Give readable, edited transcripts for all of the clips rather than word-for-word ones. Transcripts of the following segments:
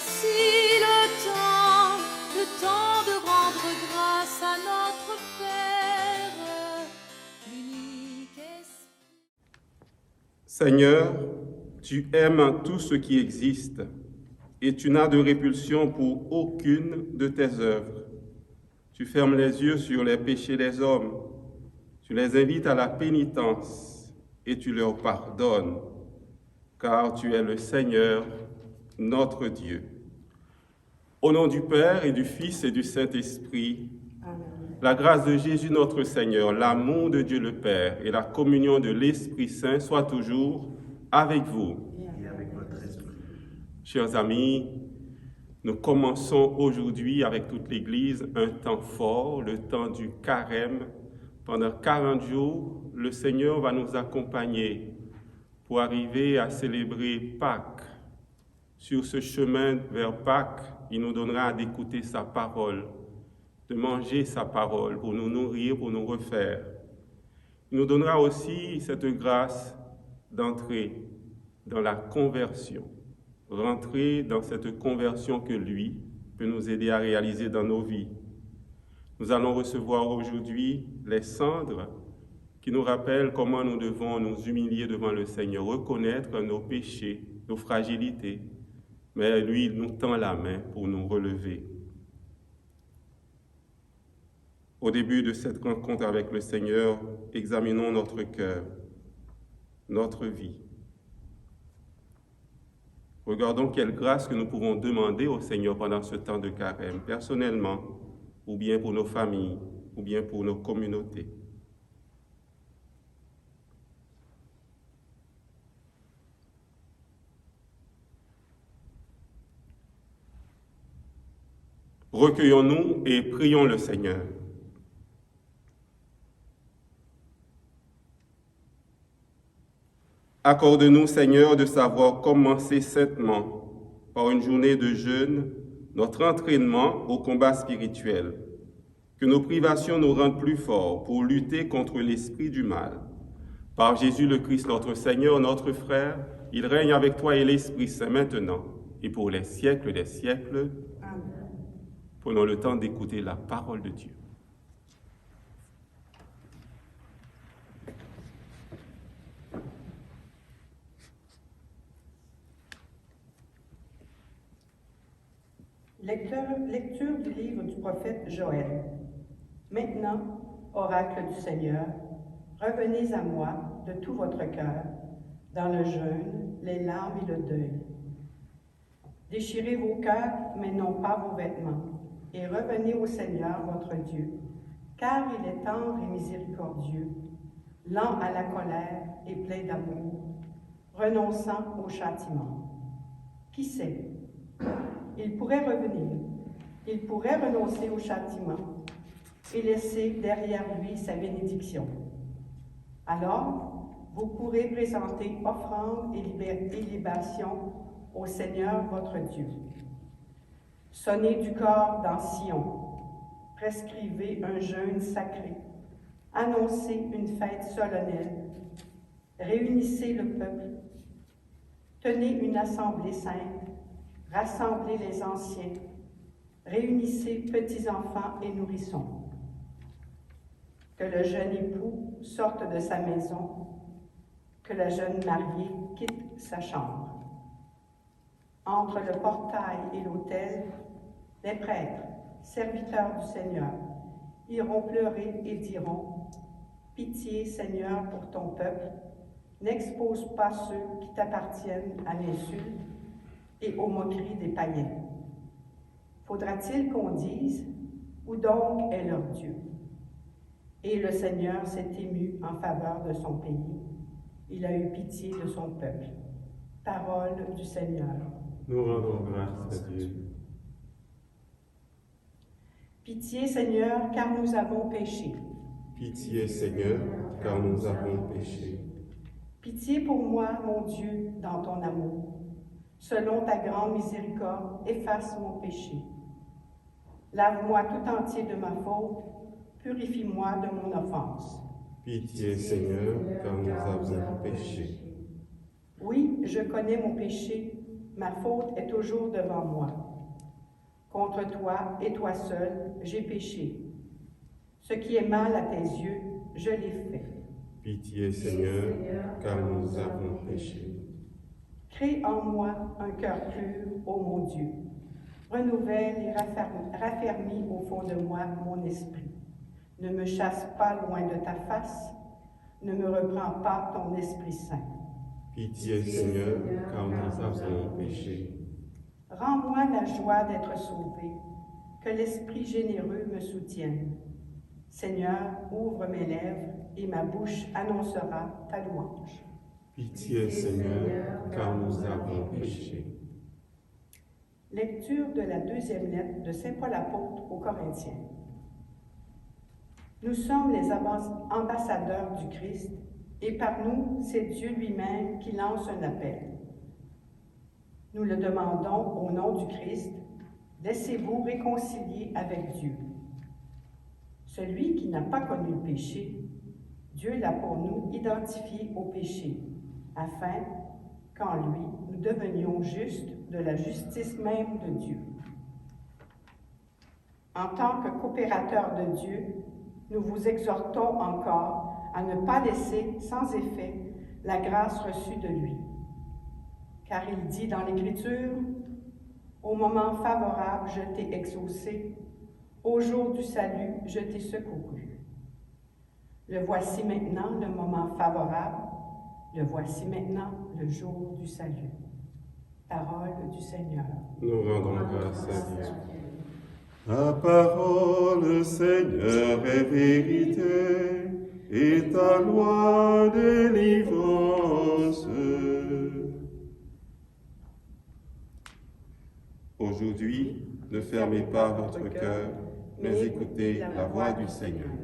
voici le temps de rendre grâce à notre Père, l'unique Esprit. Seigneur, tu aimes tout ce qui existe et tu n'as de répulsion pour aucune de tes œuvres. Tu fermes les yeux sur les péchés des hommes, tu les invites à la pénitence et tu leur pardonnes, car tu es le Seigneur, notre Dieu. Au nom du Père et du Fils et du Saint-Esprit, la grâce de Jésus notre Seigneur, l'amour de Dieu le Père et la communion de l'Esprit Saint soient toujours avec vous. Et avec votre esprit. Chers amis, nous commençons aujourd'hui avec toute l'Église un temps fort, le temps du carême. Pendant 40 jours, le Seigneur va nous accompagner pour arriver à célébrer Pâques. Sur ce chemin vers Pâques, il nous donnera d'écouter sa parole, de manger sa parole pour nous nourrir, pour nous refaire. Il nous donnera aussi cette grâce d'entrer dans la conversion, rentrer dans cette conversion que lui peut nous aider à réaliser dans nos vies. Nous allons recevoir aujourd'hui les cendres qui nous rappellent comment nous devons nous humilier devant le Seigneur, reconnaître nos péchés, nos fragilités, mais lui, il nous tend la main pour nous relever. Au début de cette rencontre avec le Seigneur, examinons notre cœur, notre vie. Regardons quelle grâce que nous pouvons demander au Seigneur pendant ce temps de carême, personnellement, ou bien pour nos familles, ou bien pour nos communautés. Recueillons-nous et prions le Seigneur. Accorde-nous, Seigneur, de savoir commencer saintement, par une journée de jeûne, notre entraînement au combat spirituel. Que nos privations nous rendent plus forts pour lutter contre l'esprit du mal. Par Jésus le Christ, notre Seigneur, notre frère, il règne avec toi et l'Esprit Saint maintenant et pour les siècles des siècles. Amen. Prenons le temps d'écouter la parole de Dieu. Lecture du livre du prophète Joël. Maintenant, oracle du Seigneur, revenez à moi de tout votre cœur, dans le jeûne, les larmes et le deuil. Déchirez vos cœurs, mais non pas vos vêtements, et revenez au Seigneur votre Dieu, car il est tendre et miséricordieux, lent à la colère et plein d'amour, renonçant au châtiment. Qui sait? Il pourrait revenir, il pourrait renoncer au châtiment et laisser derrière lui sa bénédiction. Alors, vous pourrez présenter offrandes et libations au Seigneur votre Dieu. Sonnez du corps dans Sion, prescrivez un jeûne sacré, annoncez une fête solennelle, réunissez le peuple, tenez une assemblée sainte, rassemblez les anciens, réunissez petits-enfants et nourrissons. Que le jeune époux sorte de sa maison, que la jeune mariée quitte sa chambre. Entre le portail et l'autel, les prêtres, serviteurs du Seigneur, iront pleurer et diront « Pitié, Seigneur, pour ton peuple, n'expose pas ceux qui t'appartiennent à l'insulte et aux moqueries des païens. Faudra-t-il qu'on dise « Où donc est leur Dieu ?» Et le Seigneur s'est ému en faveur de son pays. Il a eu pitié de son peuple. Parole du Seigneur. Nous rendons grâce à Dieu. Pitié, Seigneur, car nous avons péché. Pitié, Seigneur, car nous avons péché. Pitié pour moi, mon Dieu, dans ton amour. Selon ta grande miséricorde, efface mon péché. Lave-moi tout entier de ma faute, purifie-moi de mon offense. Pitié, Seigneur, car nous avons péché. Oui, je connais mon péché, ma faute est toujours devant moi. Contre toi et toi seul, j'ai péché. Ce qui est mal à tes yeux, je l'ai fait. Pitié, Seigneur, car nous avons péché. Crée en moi un cœur pur, ô mon Dieu. Renouvelle et raffermis au fond de moi mon esprit. Ne me chasse pas loin de ta face, ne me reprends pas ton Esprit Saint. Pitié, Seigneur, car nous avons péché. Rends-moi la joie d'être sauvé, que l'Esprit généreux me soutienne. Seigneur, ouvre mes lèvres et ma bouche annoncera ta louange. Pitié, Seigneur, car nous avons péché. Lecture de la deuxième lettre de Saint Paul apôtre aux Corinthiens. Nous sommes les ambassadeurs du Christ, et par nous, c'est Dieu lui-même qui lance un appel. Nous le demandons au nom du Christ, laissez-vous réconcilier avec Dieu. Celui qui n'a pas connu le péché, Dieu l'a pour nous identifié au péché, afin qu'en lui, nous devenions justes de la justice même de Dieu. En tant que coopérateurs de Dieu, nous vous exhortons encore à ne pas laisser sans effet la grâce reçue de lui. Car il dit dans l'Écriture, « Au moment favorable, je t'ai exaucé, au jour du salut, je t'ai secouru. » Le voici maintenant le moment favorable, le voici maintenant le jour du salut. Parole du Seigneur. Nous rendons grâce à Dieu. Ta parole, Seigneur, est vérité, et ta loi délivrance. Aujourd'hui, ne fermez pas votre cœur, mais écoutez la voix du Seigneur.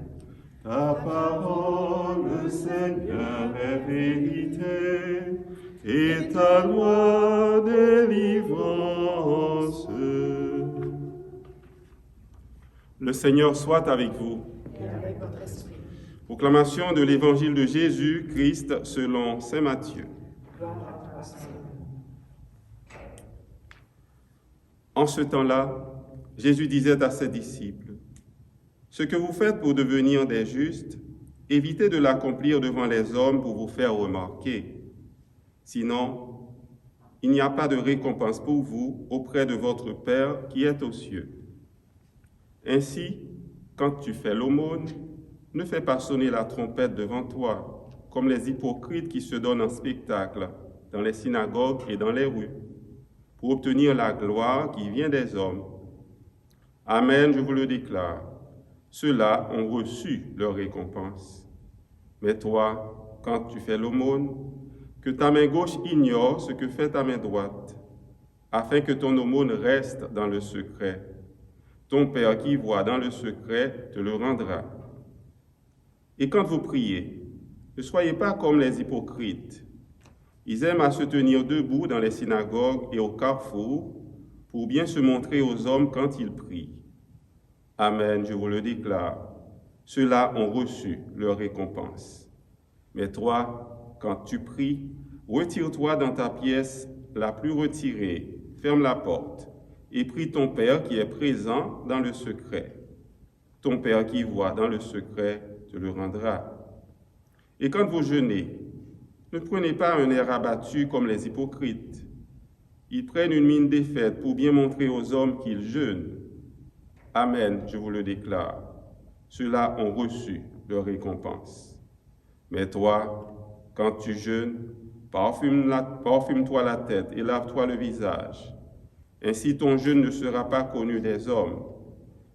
Ta parole, Seigneur, est vérité, et ta loi délivrance. Le Seigneur soit avec vous. Et avec votre esprit. Proclamation de l'Évangile de Jésus-Christ selon saint Matthieu. Gloire à toi, Seigneur. En ce temps-là, Jésus disait à ses disciples, « Ce que vous faites pour devenir des justes, évitez de l'accomplir devant les hommes pour vous faire remarquer. Sinon, il n'y a pas de récompense pour vous auprès de votre Père qui est aux cieux. Ainsi, quand tu fais l'aumône, ne fais pas sonner la trompette devant toi, comme les hypocrites qui se donnent en spectacle dans les synagogues et dans les rues, pour obtenir la gloire qui vient des hommes. Amen, je vous le déclare, ceux-là ont reçu leur récompense. Mais toi, quand tu fais l'aumône, que ta main gauche ignore ce que fait ta main droite, afin que ton aumône reste dans le secret. Ton Père qui voit dans le secret te le rendra. Et quand vous priez, ne soyez pas comme les hypocrites. Ils aiment à se tenir debout dans les synagogues et au carrefour pour bien se montrer aux hommes quand ils prient. Amen, je vous le déclare, ceux-là ont reçu leur récompense. Mais toi, quand tu pries, retire-toi dans ta pièce la plus retirée, ferme la porte, et prie ton Père qui est présent dans le secret. Ton Père qui voit dans le secret te le rendra. Et quand vous jeûnez, ne prenez pas un air abattu comme les hypocrites. Ils prennent une mine défaite pour bien montrer aux hommes qu'ils jeûnent. Amen, je vous le déclare, ceux-là ont reçu leur récompense. Mais toi, quand tu jeûnes, parfume-toi la tête et lave-toi le visage. Ainsi ton jeûne ne sera pas connu des hommes,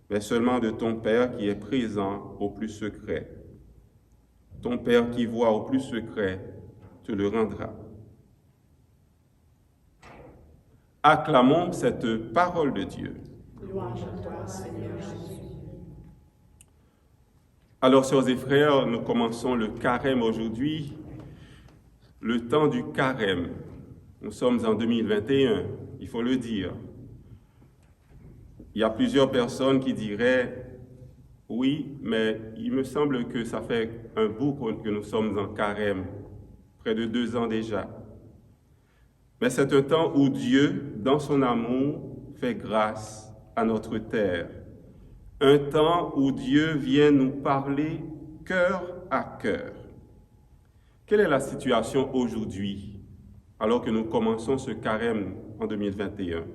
mais seulement de ton Père qui est présent au plus secret. Ton Père qui voit au plus secret te le rendra. Acclamons cette parole de Dieu. Louange à toi, Seigneur Jésus. Alors, sœurs et frères, nous commençons le carême aujourd'hui, le temps du carême. Nous sommes en 2021, il faut le dire. Il y a plusieurs personnes qui diraient « Oui, mais il me semble que ça fait un bout que nous sommes en carême, près de 2 ans déjà. » mais c'est un temps où Dieu, dans son amour, fait grâce à notre terre. Un temps où Dieu vient nous parler cœur à cœur. Quelle est la situation aujourd'hui, alors que nous commençons ce carême en 2021?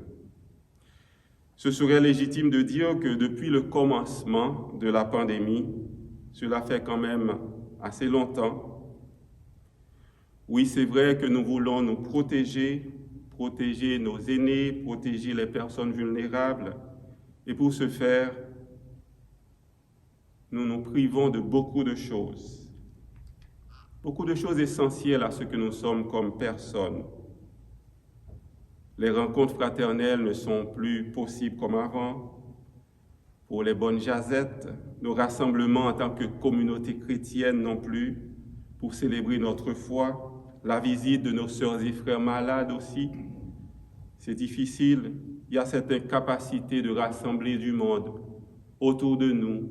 Ce serait légitime de dire que depuis le commencement de la pandémie, cela fait quand même assez longtemps. Oui, c'est vrai que nous voulons nous protéger nos aînés, protéger les personnes vulnérables. Et pour ce faire, nous nous privons de beaucoup de choses essentielles à ce que nous sommes comme personnes. Les rencontres fraternelles ne sont plus possibles comme avant. Pour les bonnes jasettes, nos rassemblements en tant que communauté chrétienne non plus, pour célébrer notre foi, la visite de nos sœurs et frères malades aussi. C'est difficile, il y a cette incapacité de rassembler du monde autour de nous.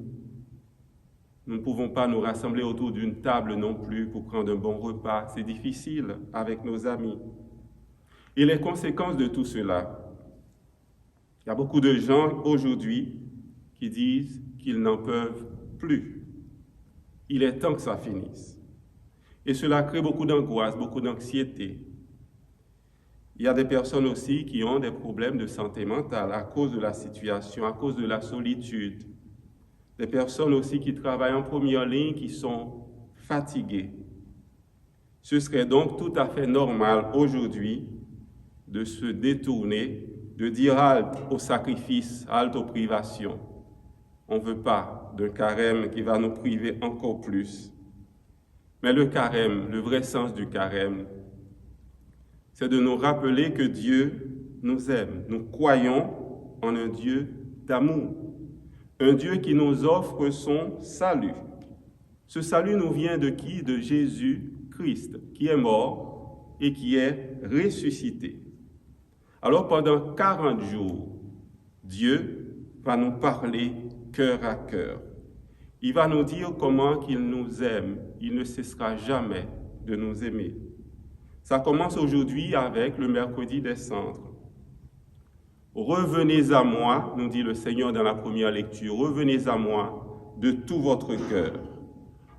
Nous ne pouvons pas nous rassembler autour d'une table non plus pour prendre un bon repas. C'est difficile avec nos amis. Et les conséquences de tout cela, il y a beaucoup de gens aujourd'hui qui disent qu'ils n'en peuvent plus. Il est temps que ça finisse. Et cela crée beaucoup d'angoisse, beaucoup d'anxiété. Il y a des personnes aussi qui ont des problèmes de santé mentale à cause de la situation, à cause de la solitude. Des personnes aussi qui travaillent en première ligne, qui sont fatiguées. Ce serait donc tout à fait normal aujourd'hui de se détourner, de dire halte au sacrifice, halte aux privations. On ne veut pas d'un carême qui va nous priver encore plus. Mais le carême, le vrai sens du carême, c'est de nous rappeler que Dieu nous aime. Nous croyons en un Dieu d'amour, un Dieu qui nous offre son salut. Ce salut nous vient de qui? De Jésus-Christ, qui est mort et qui est ressuscité. Alors pendant 40 jours, Dieu va nous parler cœur à cœur. Il va nous dire comment qu'il nous aime. Il ne cessera jamais de nous aimer. Ça commence aujourd'hui avec le mercredi des cendres. Revenez à moi, nous dit le Seigneur dans la première lecture, revenez à moi de tout votre cœur.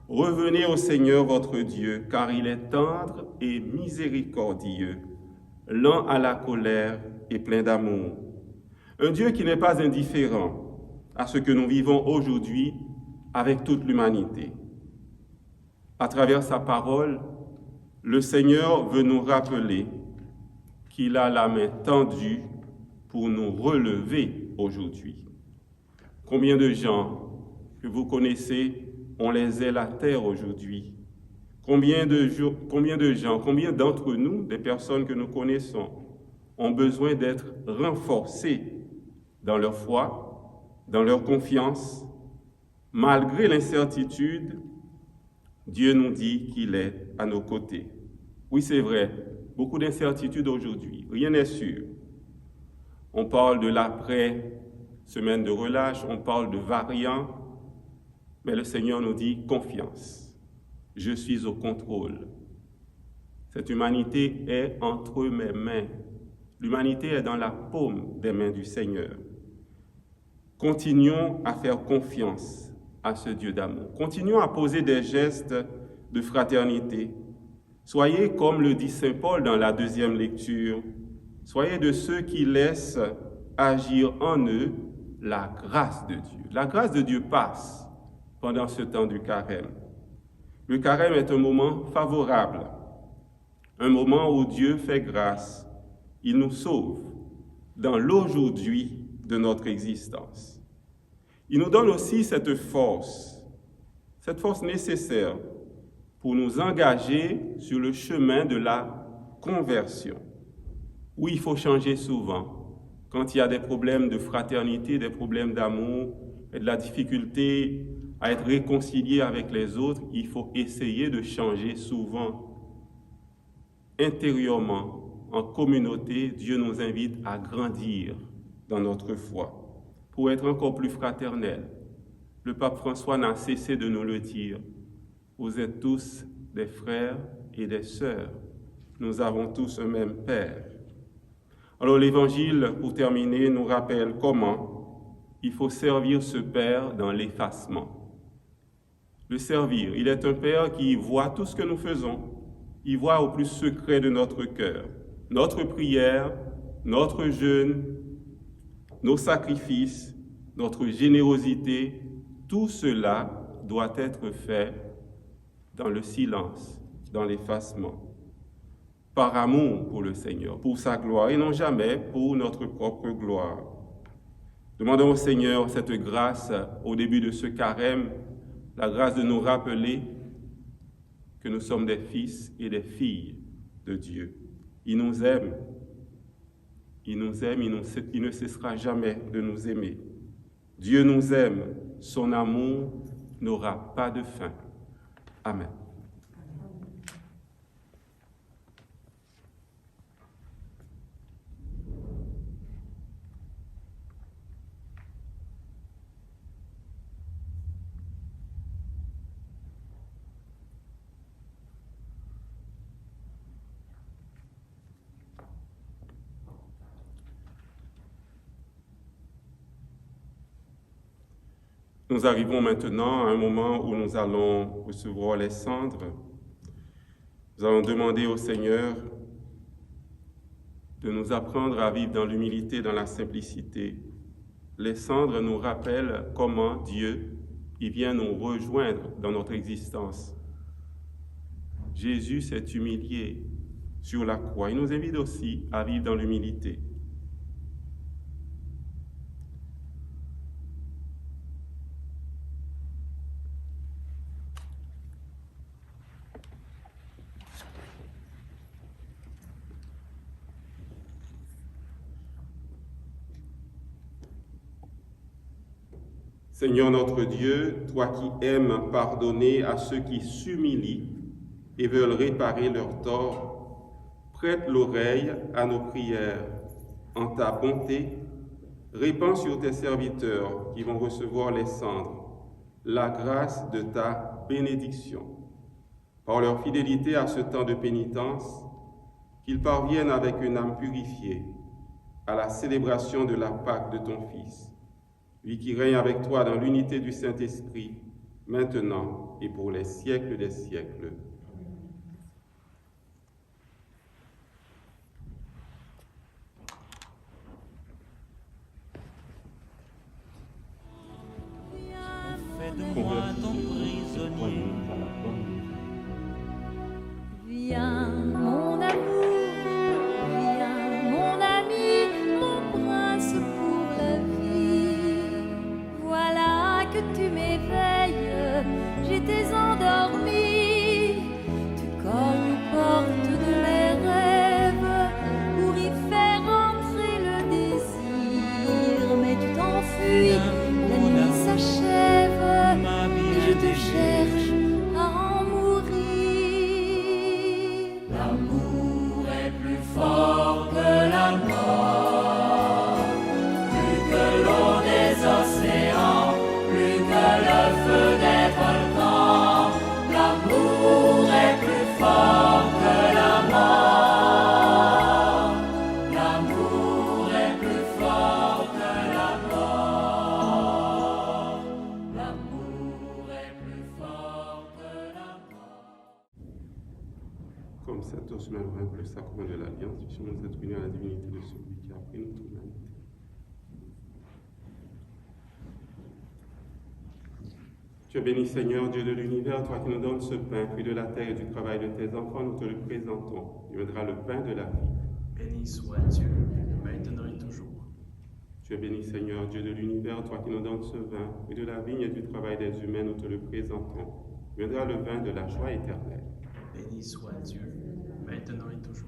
Revenez au Seigneur votre Dieu, car il est tendre et miséricordieux, lent à la colère et plein d'amour. Un Dieu qui n'est pas indifférent à ce que nous vivons aujourd'hui avec toute l'humanité. À travers sa parole, le Seigneur veut nous rappeler qu'il a la main tendue pour nous relever aujourd'hui. Combien de gens que vous connaissez ont les ailes à terre aujourd'hui? Combien d'entre nous, des personnes que nous connaissons, ont besoin d'être renforcés dans leur foi, dans leur confiance? Malgré l'incertitude, Dieu nous dit qu'il est à nos côtés. Oui, c'est vrai, beaucoup d'incertitudes aujourd'hui, rien n'est sûr. On parle de l'après-semaine de relâche, on parle de variants, mais le Seigneur nous dit confiance. Je suis au contrôle. Cette humanité est entre mes mains. L'humanité est dans la paume des mains du Seigneur. Continuons à faire confiance à ce Dieu d'amour. Continuons à poser des gestes de fraternité. Soyez, comme le dit Saint Paul dans la deuxième lecture, soyez de ceux qui laissent agir en eux la grâce de Dieu. La grâce de Dieu passe pendant ce temps du carême. Le carême est un moment favorable, un moment où Dieu fait grâce. Il nous sauve dans l'aujourd'hui de notre existence. Il nous donne aussi cette force nécessaire pour nous engager sur le chemin de la conversion. Oui, il faut changer souvent. Quand il y a des problèmes de fraternité, des problèmes d'amour, et de la difficulté à être réconcilié avec les autres, il faut essayer de changer souvent. Intérieurement, en communauté, Dieu nous invite à grandir dans notre foi, pour être encore plus fraternels. Le pape François n'a cessé de nous le dire. Vous êtes tous des frères et des sœurs. nous avons tous un même Père. Alors l'Évangile, pour terminer, nous rappelle comment il faut servir ce Père dans l'effacement. Le servir, il est un Père qui voit tout ce que nous faisons. Il voit au plus secret de notre cœur, notre prière, notre jeûne, nos sacrifices, notre générosité, tout cela doit être fait dans le silence, dans l'effacement, par amour pour le Seigneur, pour sa gloire, et non jamais pour notre propre gloire. Demandons au Seigneur cette grâce au début de ce carême, la grâce de nous rappeler que nous sommes des fils et des filles de Dieu. Il nous aime, il ne cessera jamais de nous aimer. Dieu nous aime, son amour n'aura pas de fin. Amen. Nous arrivons maintenant à un moment où nous allons recevoir les cendres. Nous allons demander au Seigneur de nous apprendre à vivre dans l'humilité, dans la simplicité. Les cendres nous rappellent comment Dieu, il vient nous rejoindre dans notre existence. Jésus s'est humilié sur la croix. Il nous invite aussi à vivre dans l'humilité. Seigneur notre Dieu, toi qui aimes pardonner à ceux qui s'humilient et veulent réparer leurs torts, prête l'oreille à nos prières. En ta bonté, répands sur tes serviteurs qui vont recevoir les cendres la grâce de ta bénédiction. Par leur fidélité à ce temps de pénitence, qu'ils parviennent avec une âme purifiée à la célébration de la Pâque de ton Fils, lui qui règne avec toi dans l'unité du Saint-Esprit, maintenant et pour les siècles des siècles. Fais de moi ton prisonnier. Viens, mon amour, viens, mon ami, mon prince pour la vie. Voilà que tu m'éveilles, j'étais endormie. Tu cognes aux portes de mes rêves pour y faire entrer le désir. Mais tu t'enfuis, la nuit s'achève et je te cherche à en mourir. L'amour est plus fort que la mort, plus que l'eau des océans, plus que le feu des volcans. L'amour est plus fort que la mort. L'amour est plus fort que la mort. L'amour est plus fort que la mort. Comme cet os merveilleux pour le sacrement de l'Alliance, puissions nous être unis à la divinité de celui qui a pris notre humanité. Tu es béni, Seigneur, Dieu de l'univers, toi qui nous donnes ce pain, fruit de la terre et du travail de tes enfants, nous te le présentons. Il viendra le pain de la vie. Béni soit Dieu, maintenant et toujours. Tu es béni, Seigneur, Dieu de l'univers, toi qui nous donnes ce vin, fruit de la vigne et du travail des humains, nous te le présentons. Il viendra le vin de la joie éternelle. Béni soit Dieu, maintenant et toujours.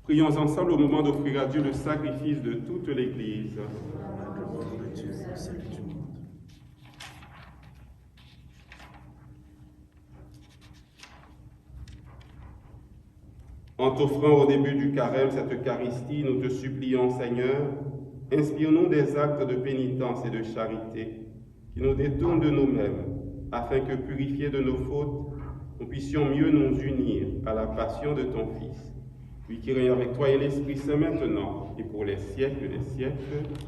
Prions ensemble au moment d'offrir à Dieu le sacrifice de toute l'Église. La gloire de Dieu, celle du monde. En t'offrant au début du carême cette Eucharistie, nous te supplions, Seigneur, inspire-nous des actes de pénitence et de charité, qui nous détourne de nous-mêmes, afin que, purifiés de nos fautes, nous puissions mieux nous unir à la passion de ton Fils, lui qui règne avec toi et l'Esprit Saint maintenant et pour les siècles des siècles.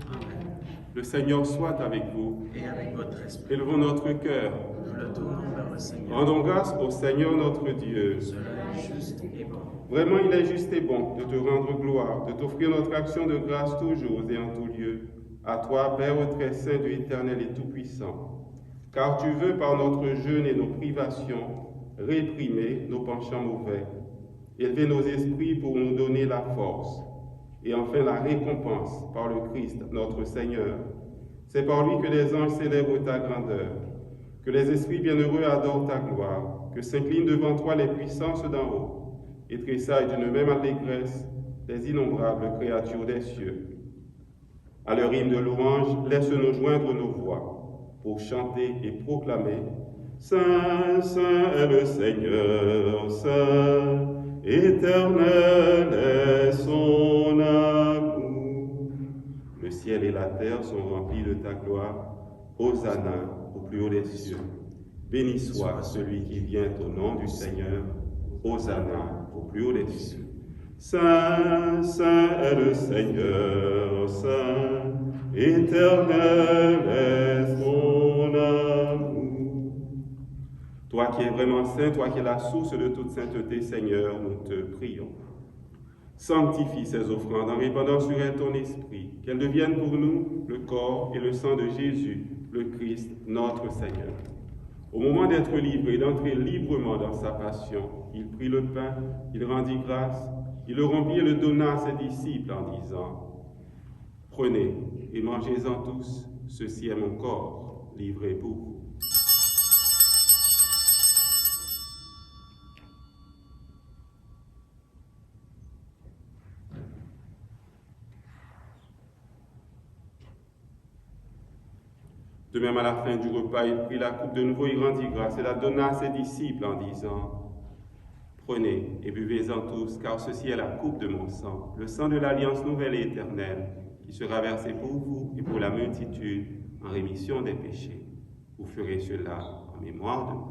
Amen. Le Seigneur soit avec vous. Et avec votre esprit, Élevons notre cœur. nous le tournons vers le Seigneur. Rendons grâce au Seigneur notre Dieu. Cela est juste et bon. Vraiment, il est juste et bon de te rendre gloire, de t'offrir notre action de grâce toujours et en tout lieu. À toi, Père très saint, Dieu éternel et tout-puissant. Car tu veux, par notre jeûne et nos privations, réprimer nos penchants mauvais, élever nos esprits pour nous donner la force, et enfin la récompense par le Christ, notre Seigneur. C'est par lui que les anges célèbrent ta grandeur, que les esprits bienheureux adorent ta gloire, que s'inclinent devant toi les puissances d'en haut, et tressaillent d'une même allégresse les innombrables créatures des cieux. À leur hymne de louange, laisse-nous joindre nos voix pour chanter et proclamer « Saint, Saint est le Seigneur, Saint, éternel est son amour. » Le ciel et la terre sont remplis de ta gloire. Hosanna au plus haut des cieux. Béni soit celui qui vient au nom du Seigneur. Hosanna au plus haut des cieux. Saint, Saint est le Seigneur, Saint, éternel est son amour. Toi qui es vraiment saint, toi qui es la source de toute sainteté, Seigneur, nous te prions. Sanctifie ces offrandes en répandant sur elles ton esprit, qu'elles deviennent pour nous le corps et le sang de Jésus, le Christ, notre Seigneur. Au moment d'être livré, d'entrer librement dans sa passion, il prit le pain, il rendit grâce, il le rompit et le donna à ses disciples en disant « Prenez et mangez-en tous, ceci est mon corps, livré pour vous. » De même, à la fin du repas, il prit la coupe de nouveau, il rendit grâce et la donna à ses disciples en disant « Prenez et buvez-en tous, car ceci est la coupe de mon sang, le sang de l'alliance nouvelle et éternelle, qui sera versé pour vous et pour la multitude en rémission des péchés. Vous ferez cela en mémoire de moi. »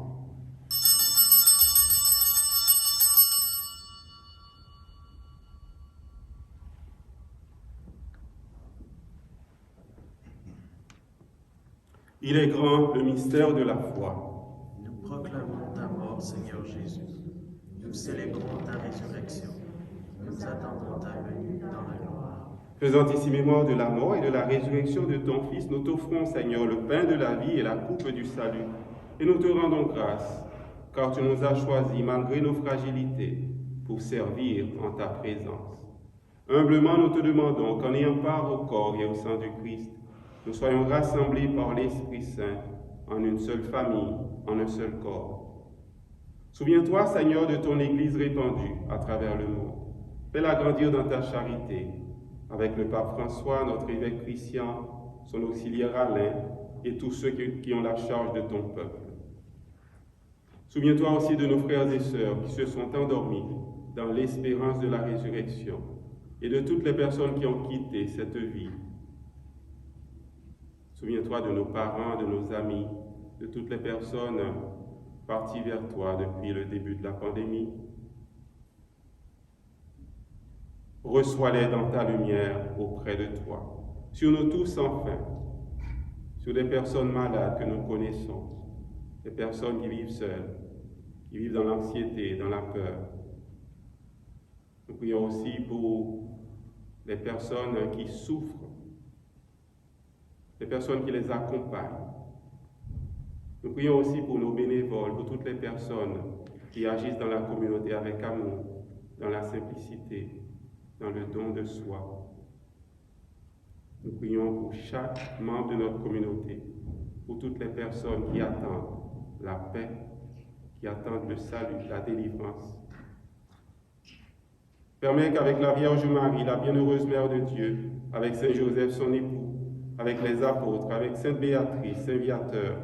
Il est grand le mystère de la foi. Nous proclamons ta mort, Seigneur Jésus. Nous célébrons ta résurrection. Nous attendons ta venue dans la gloire. Faisant ici mémoire de la mort et de la résurrection de ton Fils, nous t'offrons, Seigneur, le pain de la vie et la coupe du salut. Et nous te rendons grâce, car tu nous as choisis, malgré nos fragilités, pour servir en ta présence. Humblement, nous te demandons qu'en ayant part au corps et au sang du Christ, nous soyons rassemblés par l'Esprit Saint en une seule famille, en un seul corps. Souviens-toi, Seigneur, de ton Église répandue à travers le monde. Fais-la grandir dans ta charité, avec le pape François, notre évêque Christian, son auxiliaire Alain et tous ceux qui ont la charge de ton peuple. Souviens-toi aussi de nos frères et sœurs qui se sont endormis dans l'espérance de la résurrection et de toutes les personnes qui ont quitté cette vie. Souviens-toi de nos parents, de nos amis, de toutes les personnes parties vers toi depuis le début de la pandémie. Reçois-les dans ta lumière auprès de toi. Sur nous tous enfin, sur des personnes malades que nous connaissons, des personnes qui vivent seules, qui vivent dans l'anxiété, dans la peur. Nous prions aussi pour les personnes qui souffrent, les personnes qui les accompagnent. Nous prions aussi pour nos bénévoles, pour toutes les personnes qui agissent dans la communauté avec amour, dans la simplicité, dans le don de soi. Nous prions pour chaque membre de notre communauté, pour toutes les personnes qui attendent la paix, qui attendent le salut, la délivrance. Permets qu'avec la Vierge Marie, la bienheureuse Mère de Dieu, avec Saint Joseph son époux, avec les apôtres, avec Sainte Béatrice, Saint Viateur,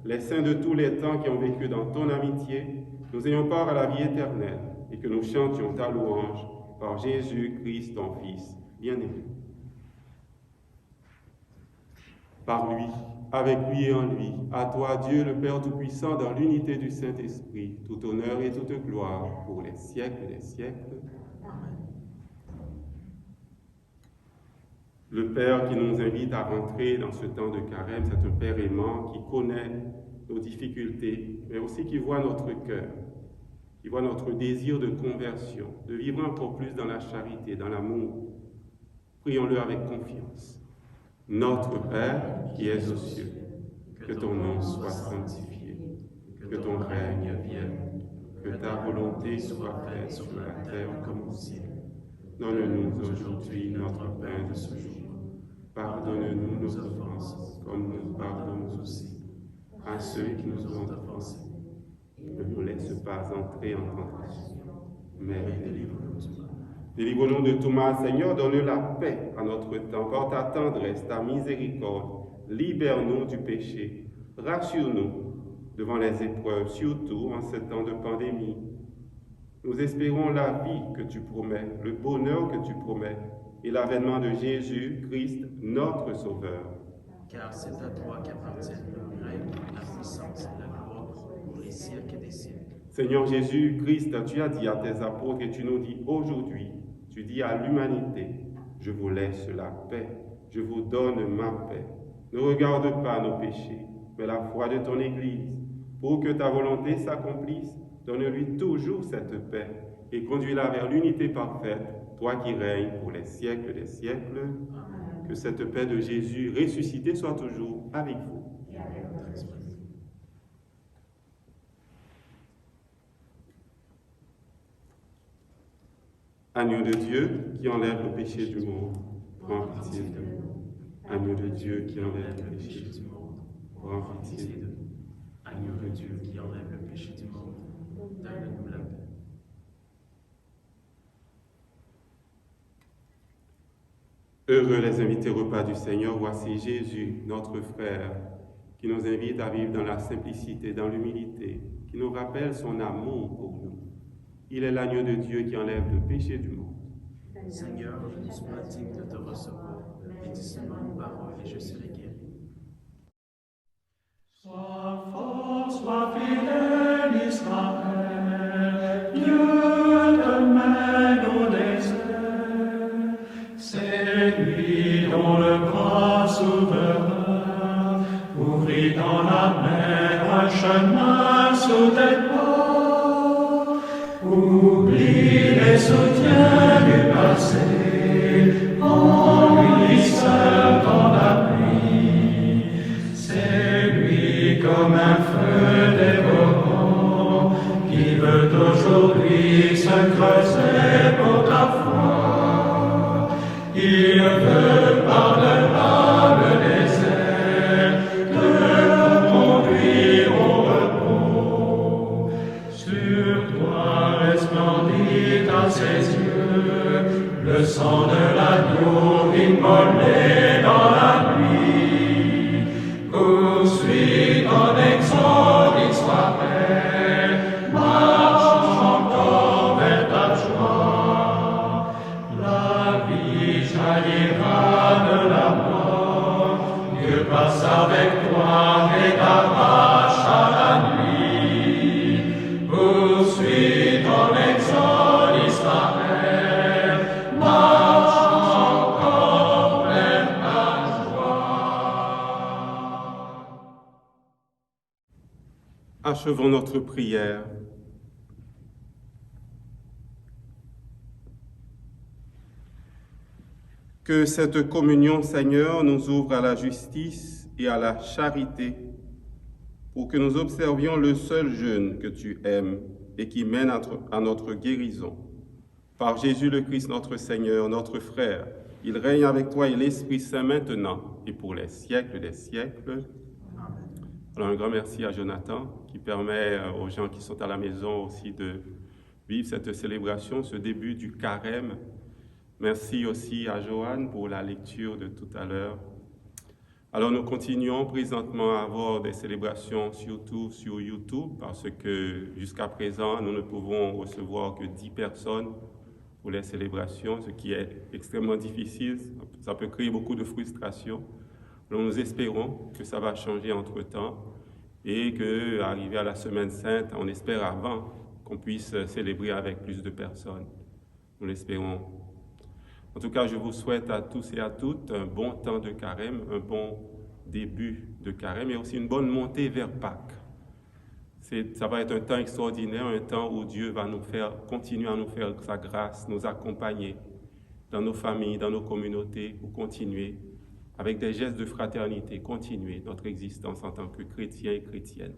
les saints de tous les temps qui ont vécu dans ton amitié, nous ayons part à la vie éternelle et que nous chantions ta louange par Jésus-Christ, ton Fils bien-aimé. par lui, avec lui et en lui, à toi, Dieu le Père Tout-Puissant, dans l'unité du Saint-Esprit, tout honneur et toute gloire pour les siècles des siècles. Amen. Le Père qui nous invite à rentrer dans ce temps de carême, c'est un Père aimant qui connaît nos difficultés, mais aussi qui voit notre cœur, qui voit notre désir de conversion, de vivre encore plus dans la charité, dans l'amour. Prions-le avec confiance. Notre Père qui es aux cieux, que ton nom soit sanctifié, que ton règne vienne, que ta volonté soit faite sur la terre comme au ciel. Donne-nous aujourd'hui notre pain de ce jour. Pardonne-nous nos offenses, comme nous pardonnons aussi à ceux qui nous ont offensés. Ne nous laisse pas entrer en tentation, mais délivre-nous du mal. Délivre-nous de tout mal, Seigneur, donne la paix à notre temps, par ta tendresse, ta miséricorde. Libère-nous du péché, rassure-nous devant les épreuves, surtout en ce temps de pandémie. Nous espérons la vie que tu promets, le bonheur que tu promets, et l'avènement de Jésus-Christ, notre Sauveur. Car c'est à toi qu'appartiennent le règne, la puissance et la gloire pour les siècles des siècles. Seigneur Jésus-Christ, tu as dit à tes apôtres et tu nous dis aujourd'hui, tu dis à l'humanité, je vous laisse la paix, je vous donne ma paix. Ne regarde pas nos péchés, mais la foi de ton Église. Pour que ta volonté s'accomplisse, donne-lui toujours cette paix et conduis-la vers l'unité parfaite, toi qui règnes pour les siècles des siècles. Amen. Que cette paix de Jésus ressuscité soit toujours avec vous. Et avec votre esprit. Agneau de Dieu qui enlève le péché du monde, prends pitié de nous. Agneau de Dieu qui enlève le péché du monde, prends pitié de nous. Agneau de Dieu qui enlève le péché du monde, donne-nous la paix. Heureux les invités au repas du Seigneur, voici Jésus, notre frère, qui nous invite à vivre dans la simplicité, dans l'humilité, qui nous rappelle son amour pour nous. Il est l'agneau de Dieu qui enlève le péché du monde. Seigneur, je ne suis pas digne de te recevoir, mais dis seulement une parole et je serai guéri. Sois fort, sois fidèle, Israël, Dieu te mène au désert. C'est lui dont le bras souverain ouvrit dans la mer un chemin sous tes pas. Oublie les soutiens du passé, en lui seul t'en appuie. C'est lui comme un feu dévorant qui veut aujourd'hui se creuser pour ta foi. Il veut par-delà le désert te conduire au repos. Sur toi resplendit à ses yeux le sang de l'agneau immolé dans la nuit. Poursuis ton exode, Israël, marche encore vers ta joie. La vie jaillira de la mort, Dieu passe avec toi et t'arrache à la nuit. Poursuis ton exode, Israël, marche encore vers ta joie. Achevons notre prière. Que cette communion, Seigneur, nous ouvre à la justice et à la charité, pour que nous observions le seul jeûne que tu aimes et qui mène à notre guérison. Par Jésus le Christ, notre Seigneur, notre frère, il règne avec toi et l'Esprit Saint maintenant et pour les siècles des siècles. Amen. Alors un grand merci à Jonathan qui permet aux gens qui sont à la maison aussi de vivre cette célébration, ce début du carême. Merci aussi à Joanne pour la lecture de tout à l'heure. Alors nous continuons présentement à avoir des célébrations surtout sur YouTube parce que jusqu'à présent nous ne pouvons recevoir que 10 personnes pour les célébrations, ce qui est extrêmement difficile. Ça peut créer beaucoup de frustration. Alors nous espérons que ça va changer entre-temps et qu'arrivé à la Semaine Sainte, on espère avant qu'on puisse célébrer avec plus de personnes. Nous l'espérons. En tout cas, je vous souhaite à tous et à toutes un bon temps de carême, un bon début de carême et aussi une bonne montée vers Pâques. Ça va être un temps extraordinaire, un temps où Dieu va continuer à nous faire sa grâce, nous accompagner dans nos familles, dans nos communautés, pour continuer avec des gestes de fraternité, continuer notre existence en tant que chrétiens et chrétiennes.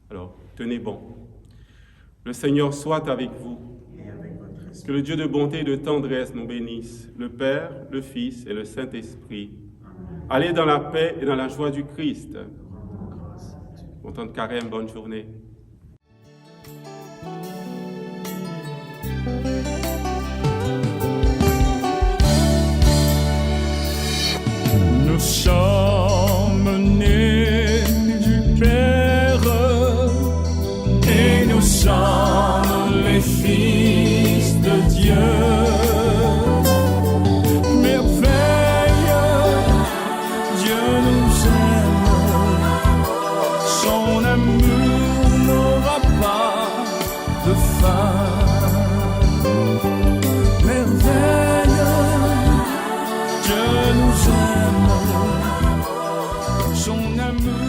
Alors, tenez bon. Le Seigneur soit avec vous. Et avec votre esprit. Que le Dieu de bonté et de tendresse nous bénisse, le Père, le Fils et le Saint-Esprit. Allez dans la paix et dans la joie du Christ. Rendons grâce à Dieu. Bon temps de carême, bonne journée. Nous sommes nés du Père et nous sommes les fils de Dieu. Merveille, Dieu nous aime, son amour n'aura pas de fin. Merveille, Dieu nous aime, son amour